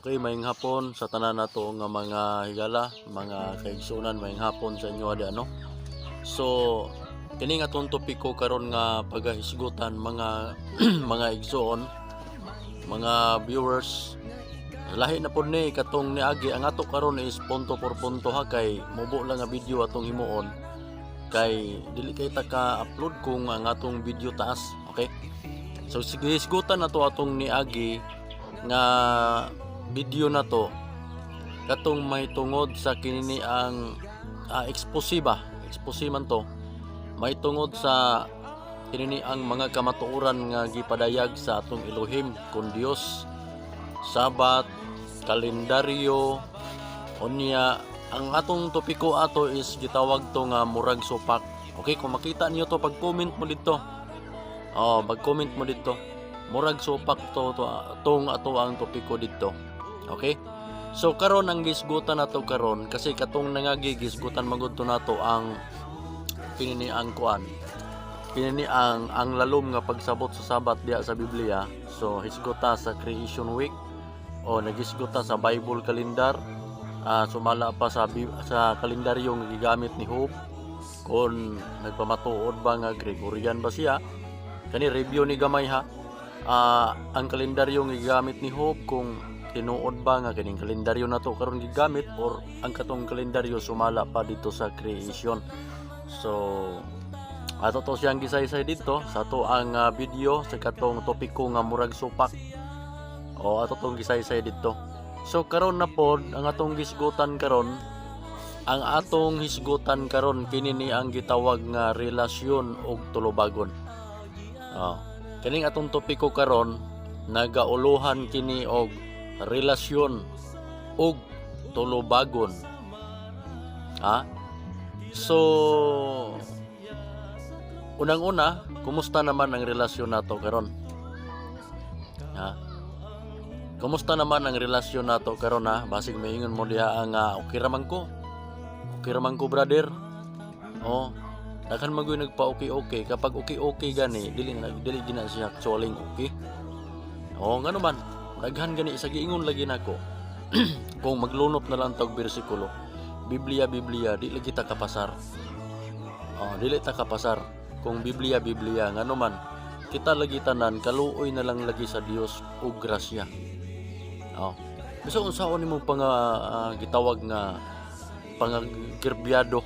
Okay, maayong hapon sa tanan nato nga mga higala, mga kaigsunan, maayong hapon sa inyo ada ano. So, kini nga atong topiko karon nga pagahisgutan mga mga igsoon, mga viewers. Lahi na pod ni katong niagi ang ato karon is punto por punto ha kay mubo lang nga video atong himuon kay dili kay ta ka-upload kung ang atong video taas, okay? So sige hisgutan nato atong niagi nga video na to katong may tungod sa kinini ang expose man to may tungod sa kinini ang mga kamatuoran nga gipadayag sa atong Elohim kun Dios, Sabat, kalendaryo unya. Ang atong topiko ato is gitawag to nga murag supak. Okay, kung makita niyo to pag comment mo dito, pag comment mo dito, murag supak to tong ato ang topiko dito. Okay? So karon ang gisgutan nato karon kasi katong nangagigisgutan magud to nato ang kinini ang kuan. Kinini ang lalom nga pagsabot sa Sabat diya sa Biblia. So hisguta sa Creation Week o nagisguta sa Bible calendar. Sumala pa sa kalendaryo nga gigamit ni Hope kung nagpamatuod ba nga Gregorian ba siya. Kani review ni gamay ha. Ang kalendaryo nga gigamit ni Hope kung tinuod ba nga kining kalendaryo na to karon gigamit or ang katong kalendaryo sumala pa dito sa creation. So ato to siyang gisaysay dito sa to ang video sa katong topiko nga murag supak o ato tong gisaysay dito. So karon na pod ang atong gisgutan karon, ang atong hisgutan karon kini ni ang gitawag nga relasyon og tulubagon. Kining atong topiko karon nagauluhan kini og relasyon og tulubagon. So unang-una, kumusta naman ang relasyon nato karon? Kumusta naman ang relasyon nato karon ha? Basig maingon mo diha ang okay raman ko. Okay raman ko, brother. Daghan magoy nagpa-okay kapag okay gani dili gina siya actually okay. Ngano man, daghan gani sa giingon lagi nako. Kung maglunop na lang tag bersikulo, Biblia di lagi ta kapasar. Dili ta kapasar. Kung Biblia ngano man, kita lagi tanan kaluoy na lang lagi sa Dios ug grasya. Bisan unsaon nimo gitawag nga pangagirbyado.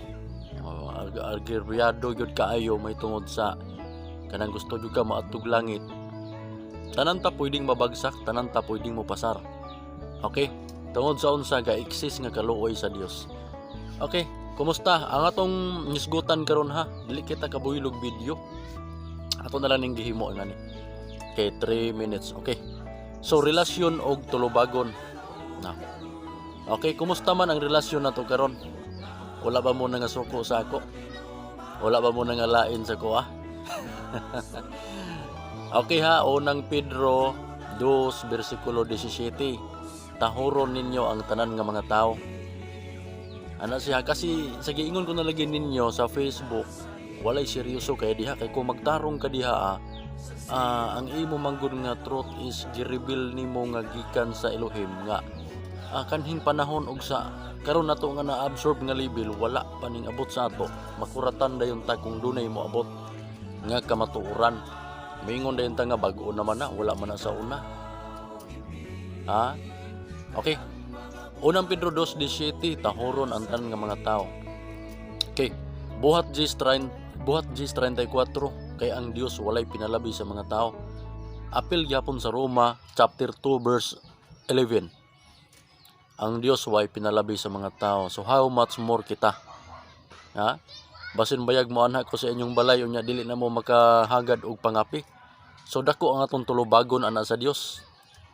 Agirbyado gyud kaayo may tungod sa kanang gusto jud ka maadtog langit. Tanan ta pwedeng mabagsak, tanan ta pwedeng mopasar. Okay? Tungod sa unsa ga-exist nga kaluoy sa Dios. Okay, kumusta ang atong nisgutan karon ha? Dili kita kabuhilog video. Ato na lang ning gihimo ngani. Okay, 3 minutes. Okay. So relasyon og tulubagon. Okay, kumusta man ang relasyon nato karon? Wala ba mo nga suko sa ako? Wala ba mo nga lain sa ko Okay ha, unang Pedro 2 bersikulo 17. Tahuron ninyo ang tanan nga mga tao. Ana siya kasi sa giingon ko na lagi ninyo sa Facebook, walay seryoso kay diha kay kung magtarong ka diha ang imo manggod nga truth is gi-reveal nimo nga gikan sa Elohim nga kanhing panahon og sa karon nato nga na-absorb nga level wala pa ning abot sa ato. Makuratan dayon ta kung dunay mo abot nga kamatuoran. Mingon dayon ta nga bag-o naman na wala man na sa una. Okay. Unang Pedro 2:17 tahoron ang tanan nga mga tao. Okay. Buhat G34 kay ang Dios walay pinalabi sa mga tao. Apil gyapon sa Roma chapter 2 verse 11. Ang Dios walay pinalabi sa mga tao. So how much more kita? Basin bayag mo anak ko sa inyong balay unya dili na mo makahagad og pangapi. So dako ang atong tulubagon ana sa Dios.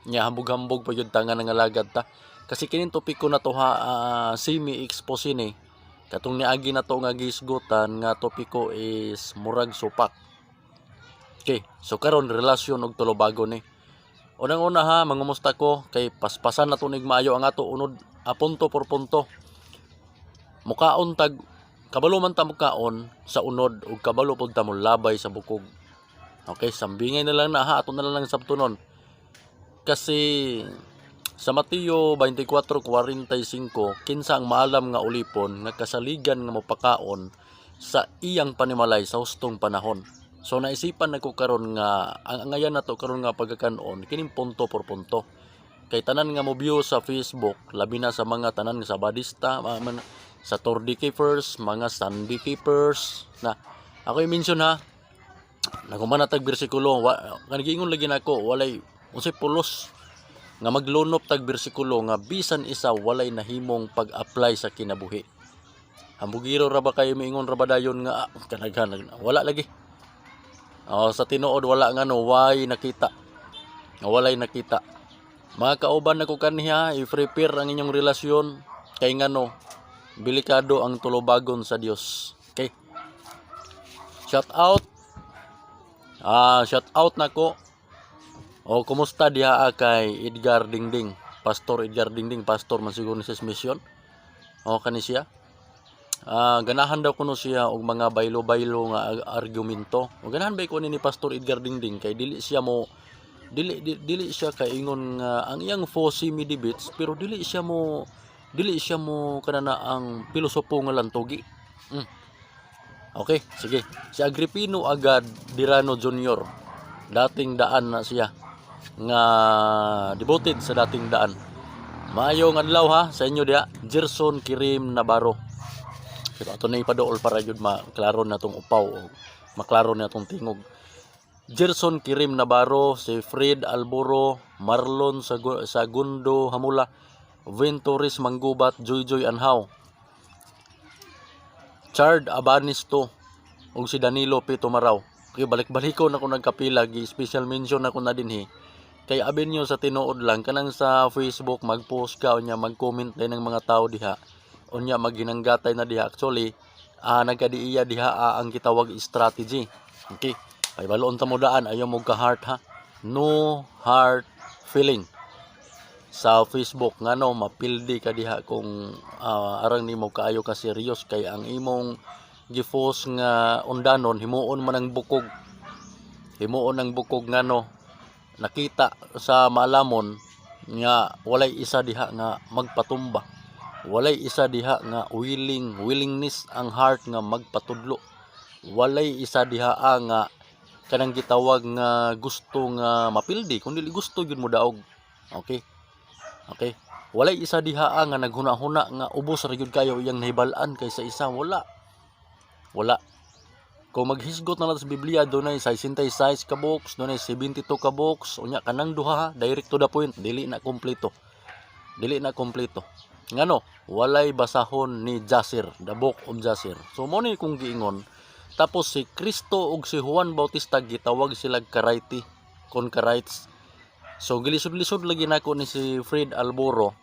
Nya hambog-hambog pa gyud tangan nga lagad ta. Kasi kining topiko na to semi-expose ni. Katong niagi na to nga gisgutan nga topiko is murag supak. Okay, so karon relasyon og tulubagon ni. Unang-una ha, mangumusta ko kay paspasan na tunig maayo ang ato unod punto por punto. Mukaon tag kabalo man ta mukaon sa unod ug kabalo pud ta labay sa bukog. Okay, sambingay na lang na ha, ato na lang sabtunon. Kasi Sa Mateo 24:45, kinsa ang maalam nga ulipon nga kasaligan nga mopakaon sa iyang panimalay sa hustong panahon. So naisipan nako karon nga ang ngayon nato karon nga pagkakanon kining punto por punto. Kay tanan nga mo view sa Facebook, labi na sa mga tanan nga sabadista, sa Tordi Keepers, mga Sunday Keepers na ako i-mention ha. Nagumanatag bersikulo, kanigingon lagi nako walay unsay pulos nga maglunop tag bersikulo nga bisan isa walay nahimong pag-apply sa kinabuhi. Hambugiro ra ba kayo miingon ra ba dayon nga kanaghan wala lagi. Sa tinuod wala nga no way nakita. Walay nakita. Mga kauban nako kaniya, i-prepare ang inyong relasyon kay ngano delikado ang tulobagon sa Dios. Okay? Shout out. Shout out nako. Kumusta diha kay Edgar Dingding, Pastor Edgar Dingding, pastor man siguro ni sa mission. Kani siya. Ganahan daw kuno siya og mga baylo-baylo nga argumento. Ganahan ba ko ni Pastor Edgar Dingding kay dili siya kay ingon nga ang iyang Fosimi debates pero dili siya mo kanana ang pilosopo nga lantogi. Okay, sige. Si Agripino Agad Dirano Jr. Dating daan na siya nga devoted sa dating daan. Maayong adlaw ha sa inyo diha, Gerson Kirim Navarro. Pero ato na ipadool para jud maklaro na tong upaw o maklaro na tong tingog. Gerson Kirim Navarro, si Fred Alboro, Marlon Segundo Hamula, Venturis Manggubat, Joy Anhaw, Chard Abanisto, ug si Danilo Pito Maraw. Okay, balik-baliko na ko nagkapila, special mention na ko na dinhi. Kay abin nyo sa tinuod lang, kanang sa Facebook, mag-post ka, unya mag-comment din ng mga tao diha. Unya magginanggatay na diha. Actually, nagkadiiya diha ang kitawag strategy. Okay, ay baloon ta mo daan, ayaw mo ka-heart ha. No heart feeling. Sa Facebook, ngano, mapildi ka diha kung arang nimo kaayo ka serious kay ang imong gifos nga undanon himuon man ang bukog. Himuon ang bukog ngano nakita sa malamon nga walay isa diha nga magpatumba. Walay isa diha nga willingness ang heart nga magpatudlo. Walay isa diha nga kanang gitawag nga gusto nga mapildi kun dili gusto gyud mo daog. Okay? Walay isa diha nga naghuna-huna nga ubos ra gyud kayo iyang nahibalan kaysa isa wala. Kung maghisgot na natin sa Biblia, doon ay 66 ka books, doon ay 72 ka books, unya kanang duha, direct to the point, dili na kompleto. Ngano, walay basahon ni Jasir, the book of Jasir. So mo ni kung giingon, tapos si Kristo ug si Juan Bautista gitawag sila karaiti, concarites. So gilisod-lisod lagi nako ni si Fred Alboro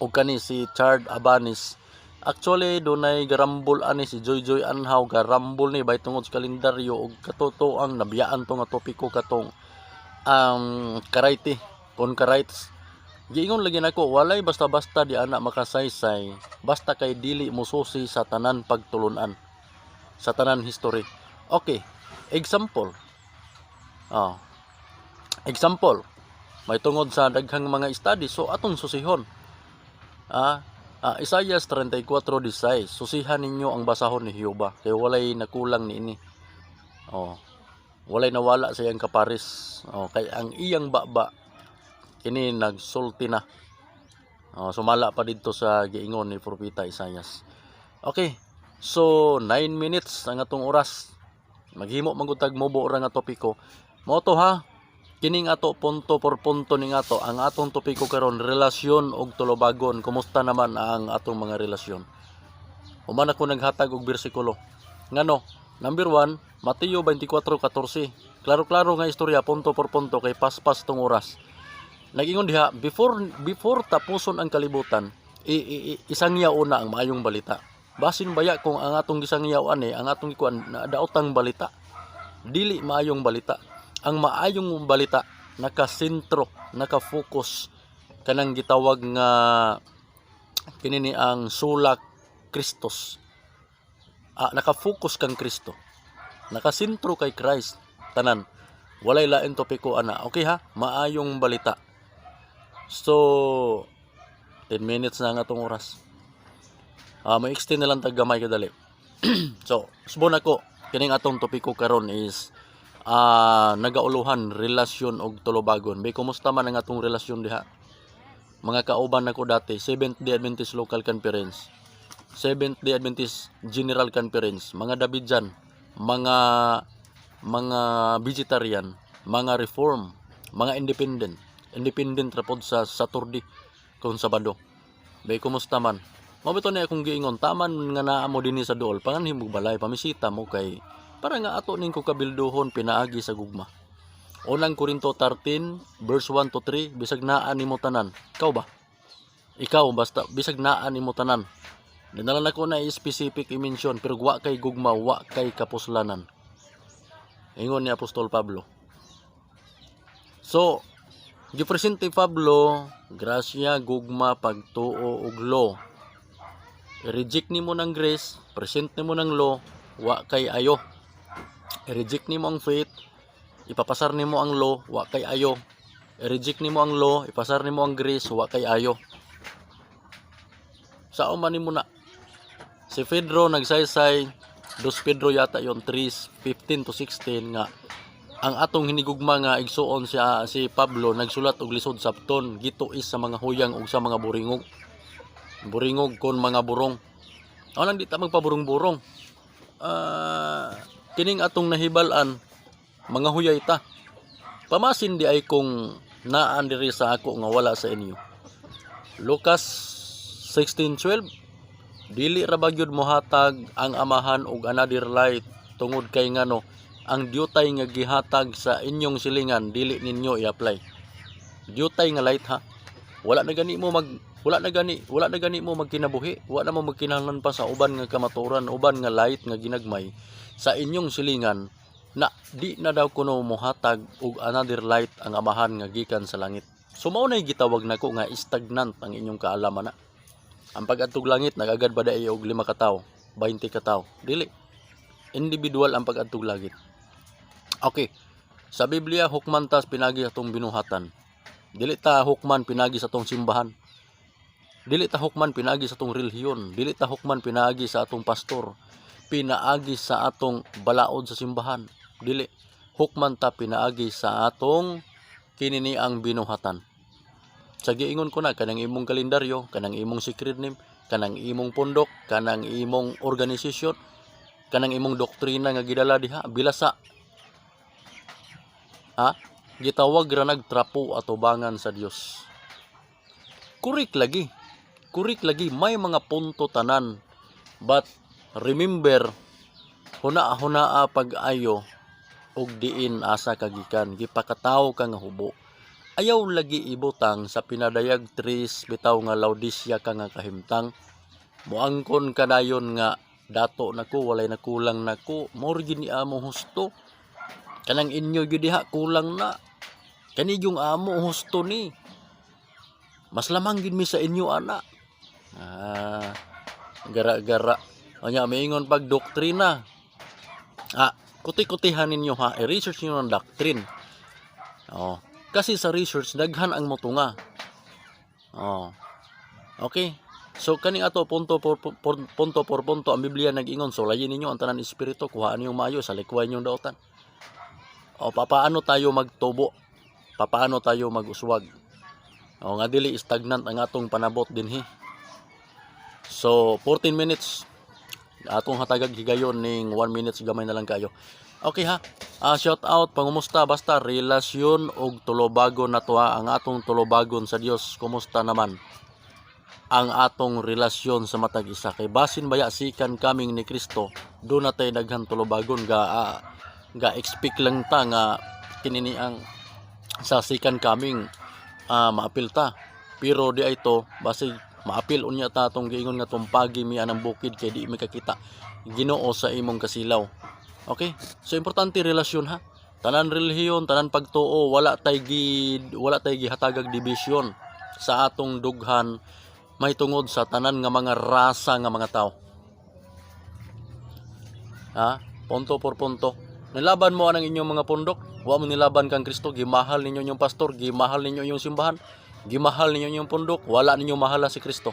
ug kani si Chard Abanis. Actually, dunay garambol ani si Joy Anhaw, garambol ni bay tungod sa kalendaryo ug katoto ang nabiyaan to nga topiko katong karaiti, concarites. Giingon lagi nako, walay basta-basta di ana makasaysay, basta kay dili mususi sa tanan pagtulunan, sa tanan history. Okay, example. Example, may tungod sa daghang mga study, so aton susihon. Isaias 34:16, susihan ninyo ang basahon ni Jehova, kay walay nakulang niini. Walay nawala sa iyang kaparis. Kay ang iyang baba kini nagsulti na. Sumala pa dito sa giingon ni propeta Isaias. Okay, so 9 minutes ang atong oras. Maghimo magutag mobo ra nga topiko. Mo to ha. Kining ato punto por punto ning ato ang atong topiko karon, relasyon og tulobagon. Kumusta naman ang atong mga relasyon? Human ako naghatag og bersikulo. Ngano? Number 1, Mateo 24:14. Klaro-klaro nga istorya punto por punto kay paspas tong oras. Nagingon diha, before tapuson ang kalibutan, isangyaw una ang maayong balita. Basin baya kung ang atong gisangyaw ani, ang atong ikuan daotang balita. Dili maayong balita. Ang maayong balita nakasentro, nakafocus kanang gitawag nga kinini ang sulak Kristos. Nakafocus kang Kristo. Nakasentro kay Christ tanan. Walay lain topiko ana. Okay ha? Maayong balita. So 10 minutes na nga atong oras. May extend na lang tag gamay kadali. So, subon ako kining atong topiko karon is nagauluhan relasyon og tulubagon. Bay kumusta man ang atong relasyon diha? Mga kauban nako dati, Seventh-day Adventist Local Conference, Seventh-day Adventist General Conference, mga Davidjan, mga vegetarian, mga reform, mga independent rapod sa Saturday kung Sabado. Bay kumusta man? Mabito na akong giingon, taman nga naa mo dinhi sa duol, panganhim mo balay, pamisita mo kay para nga ato ning ko kabilduhon pinaagi sa gugma. Unang Korinto 13 verse 1 to 3, bisag naa nimo tanan. Ikaw ba? Ikaw basta bisag naa nimo tanan. Dinala nako na specific i-mention pero wa kay gugma, wa kay kapuslanan. Ingon ni Apostol Pablo. So, gipresente Pablo, grasya, gugma, pagtuo ug law. I-reject nimo ng grace, present nimo ng law, wa kay ayo. I-reject nimo ang faith, ipapasar nimo ang law, wa kay ayo. I-reject nimo ang law, ipasar nimo ang grace, wa kay ayo. Sao man nimo na? Si Pedro nagsaysay, 2 Pedro yata yon 3:15 to 16 nga ang atong hinigugma nga igsuon si Pablo nagsulat og lisod sabton gituis sa mga huyang ug sa mga buringog kon mga burong. Aw di ta magpaburong-burong. Kining atong nahibal-an mga huyay ta. Pamasin di ay kung naan diri sa ako nga wala sa inyo. Lucas 16:12, dili ra ba gyud mohatag ang amahan og another light tungod kay ngano ang diyutay nga gihatag sa inyong silingan dili ninyo i-apply. Diyutay nga light ha. Wala na gani mo magkinabuhi, wala na mo magkinahanglan pa sa uban nga kamaturan, uban nga light nga ginagmay sa inyong silingan na di na daw kuno mohatag og another light ang amahan nga gikan sa langit. So mao nay gitawag nako nga stagnant ang inyong kaalaman na. Ang pag-adtog langit nagagad ba dai og 5 ka tawo, 20 ka tawo? Dili. Individual ang pag-adtog langit. Okay. Sa Biblia hukman tas pinagi atong binuhatan. Dili ta hukman pinagi sa atong simbahan. Dili ta hukman pinagi sa atong relihiyon. Dili ta hukman pinagi sa atong pastor. Pinaagi sa atong balaod sa simbahan. Dili. Hukman ta pinaagi sa atong kinini ang binuhatan. Sa giingon ko na, kanang imong kalendaryo, kanang imong secret name, kanang imong pundok, kanang imong organisasyon, kanang imong doktrina nga gidala diha, bilasa. Gitawag ra nagtrapo atubangan sa Dios. Kurik lagi, may mga punto tanan. But remember, huna-hunaa pag-ayo og diin asa kagikan, gipakataw ka nga hubo. Ayaw lagi ibutang sa pinadayag tris bitaw nga Laodicea ka nga kahimtang. Muangkon kadayon nga dato nako walay nakulang nako, mao gid ni amo husto. Kanang inyo gyud diha kulang na. Kani yung amo husto ni. Mas lamang gid mi sa inyo ana. Gara-gara. Anya maingon pag doktrina. Kuti-kutihan ninyo ha, i-research niyo ang doctrine. Kasi sa research daghan ang motunga. Okay. So kaning ato punto por punto ang Biblia nag-ingon sulayin ninyo ang tanan espiritu, kuhaan niyo maayo sa likway niyo daotan. Papaano tayo magtubo? Papaano tayo mag-uswag? Nga dili stagnant ang atong panabot dinhi. So 14 minutes atong hatagag higayon ning 1 minutes gamay na lang kayo. Okay ha. Shout out pangumusta basta relasyon og tulobagon na to ang atong tulobagon sa Dios. Kumusta naman ang atong relasyon sa matag isa kay basin baya sikan kaming ni Kristo do na tay daghan tulobagon ga expect lang ta nga kinini ang sa sikan kaming maapil ta pero di ay to basi maapil unya ta atong giingon nga tumpagi mi anang bukid kay di mi kakita Ginoo sa imong kasilaw. Okay? So importante relasyon ha. Tanan relihiyon, tanan pagtuo, wala tay gihatagag division sa atong dughan may tungod sa tanan nga mga rasa nga mga tao. Punto por punto. Nilaban mo anang inyong mga pundok, wa mo nilaban kang Kristo, gimahal ninyo yung pastor, gimahal ninyo yung simbahan. Gimahal ninyo inyong pundok, wala ninyo mahala si Kristo.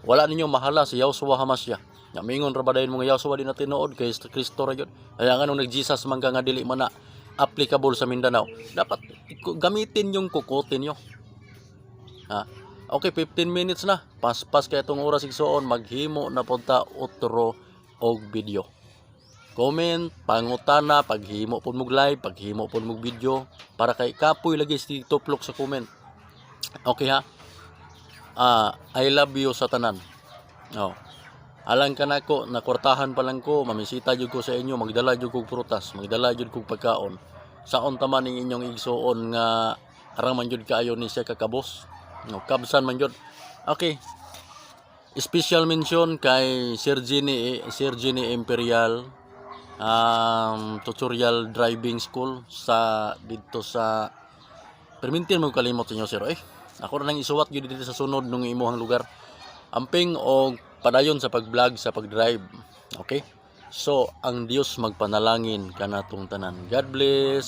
Wala ninyo mahala si Yahshua Hamasya. Nga mingon ra ba dayon mga Yahshua di na tinuod kay Kristo ra gyud. Kaya nga nung nag-Jesus man ka nga dili man na applicable sa Mindanao, dapat gamitin yung kukutin nyo. Ha? Okay, 15 minutes na. Pas-pas kaya itong oras igsoon, maghimo na punta otro og video. Comment, pangutana, paghimo po mong live, paghimo po mong video, para kay kapoy lagi si tuplok sa comment. Okay ha? I love you sa tanan. Oh. Alang ka na ko, nakwartahan pa lang ko, mamisita jud ko sa inyo, magdala jud kog prutas, magdala jud kog pagkaon. Saon ta man ning inyong igsuon nga arang man jud kaayo ni siya kakabos. No, kabsan man jud. Okay. Special mention kay Sir Jenny Imperial tutorial driving school sa dito sa permintin mo kalimot inyo sir. Ako ra nang isuwat gyud dito sa sunod nung imuhang lugar. Amping og padayon sa pag-vlog sa pag-drive. Okay? So, ang Dios magpanalangin kanatong tanan. God bless.